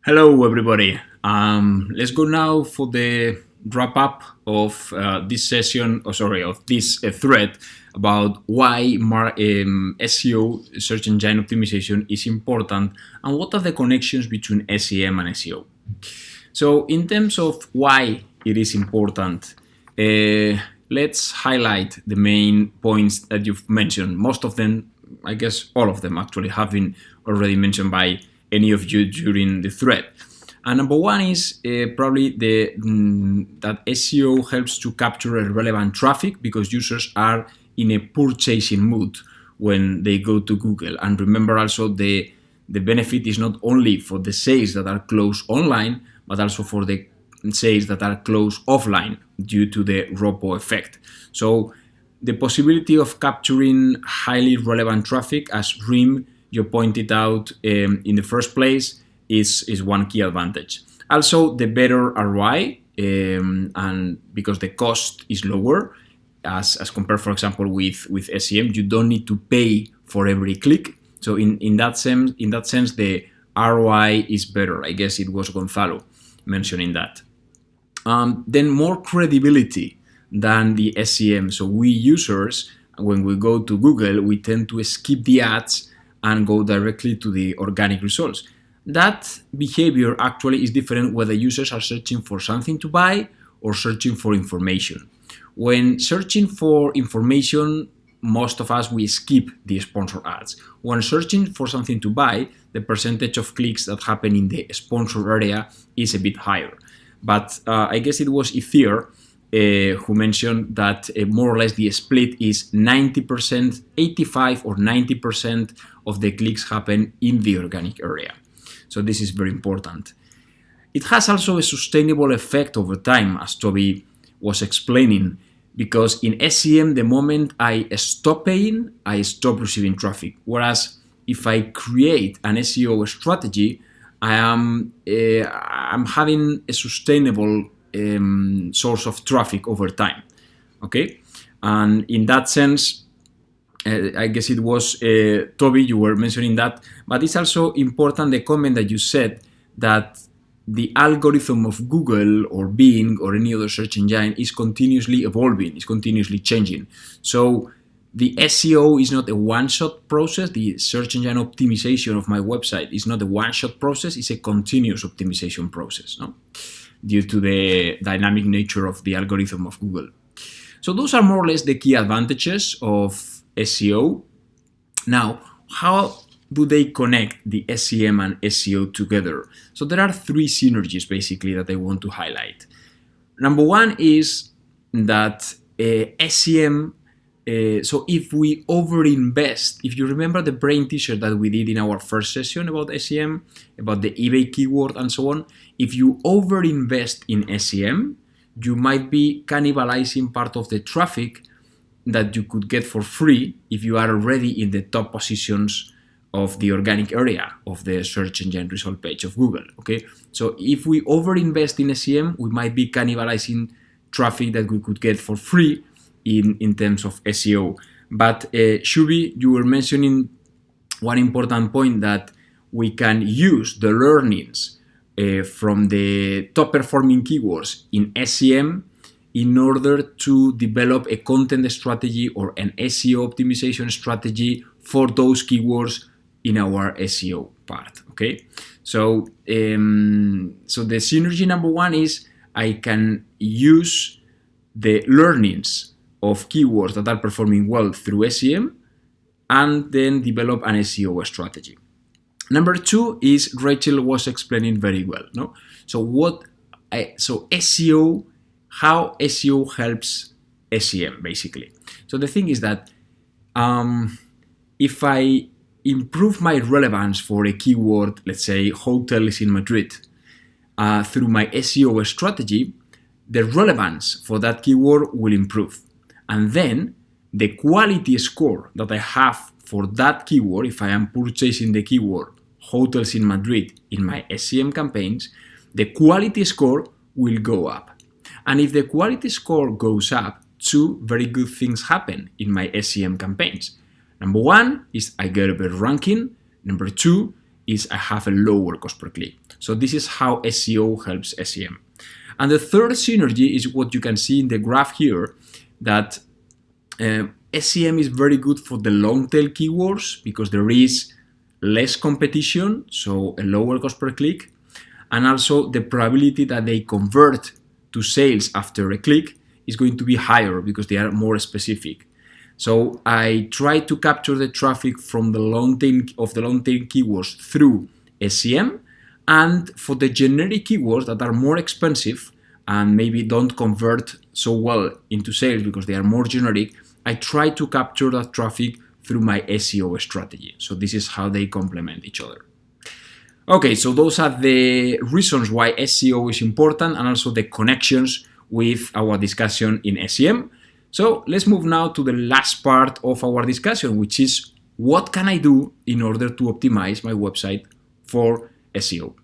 Hello, everybody. Let's go now for the wrap up of this session, of this thread about why SEO, search engine optimization, is important and what are the connections between SEM and SEO. So, in terms of why it is important, let's highlight the main points that you've mentioned. Most of them, I guess all of them actually, have been already mentioned by any of you during the thread. And number one is probably that SEO helps to capture a relevant traffic because users are in a purchasing mood when they go to Google. And remember also the benefit is not only for the sales that are closed online, but also for the sales that are closed offline due to the ROPO effect. So the possibility of capturing highly relevant traffic, as Rim you pointed out in the first place, is one key advantage. Also, the better ROI, and because the cost is lower, as compared, for example, with SEM, you don't need to pay for every click. So in that sense, the ROI is better. I guess it was Gonzalo mentioning that. Then more credibility than the SEM. So we users, when we go to Google, we tend to skip the ads and go directly to the organic results. That behavior actually is different whether users are searching for something to buy or searching for information. When searching for information, most of us, we skip the sponsor ads. When searching for something to buy, the percentage of clicks that happen in the sponsor area is a bit higher. But I guess it was Ether who mentioned that more or less the split is 90%, 85 or 90% of the clicks happen in the organic area. So this is very important. It has also a sustainable effect over time, as Toby was explaining, because in SEM, the moment I stop paying, I stop receiving traffic. Whereas if I create an SEO strategy, I'm having a sustainable source of traffic over time. Okay, and in that sense, I guess it was Toby, you were mentioning that, but it's also important the comment that you said that the algorithm of Google or Bing or any other search engine is continuously evolving, is continuously changing. So the SEO is not a one-shot process. The search engine optimization of my website is not a one-shot process. It's a continuous optimization process, no? Due to the dynamic nature of the algorithm of Google. So those are more or less the key advantages of SEO. Now, how do they connect the SEM and SEO together? So there are three synergies basically that I want to highlight. Number one is that SEM, so if we overinvest, if you remember the brain teaser that we did in our first session about SEM, about the eBay keyword and so on, if you overinvest in SEM, you might be cannibalizing part of the traffic that you could get for free if you are already in the top positions of the organic area of the search engine result page of Google. Okay, so if we overinvest in SEM, we might be cannibalizing traffic that we could get for free in terms of SEO. But Shubi, you were mentioning one important point, that we can use the learnings from the top performing keywords in SEM in order to develop a content strategy or an SEO optimization strategy for those keywords in our SEO part. Okay, so so the synergy number one is I can use the learnings of keywords that are performing well through SEM and then develop an SEO strategy. Number two is Rachel was explaining very well. No, so SEO, how SEO helps SEM basically. So the thing is that if I improve my relevance for a keyword, let's say hotels in Madrid, through my SEO strategy, the relevance for that keyword will improve. And then the quality score that I have for that keyword, if I am purchasing the keyword hotels in Madrid in my SEM campaigns, the quality score will go up. And if the quality score goes up, two very good things happen in my SEM campaigns. Number one is I get a better ranking. Number two is I have a lower cost per click. So this is how SEO helps SEM. And the third synergy is what you can see in the graph here, that SEM is very good for the long tail keywords because there is less competition, so a lower cost per click, and also the probability that they convert to sales after a click is going to be higher because they are more specific. So I try to capture the traffic from the long tail keywords through SEM, and for the generic keywords that are more expensive and maybe don't convert so well into sales because they are more generic, I try to capture that traffic through my SEO strategy. So this is how they complement each other. Okay, so those are the reasons why SEO is important and also the connections with our discussion in SEM. So let's move now to the last part of our discussion, which is what can I do in order to optimize my website for SEO?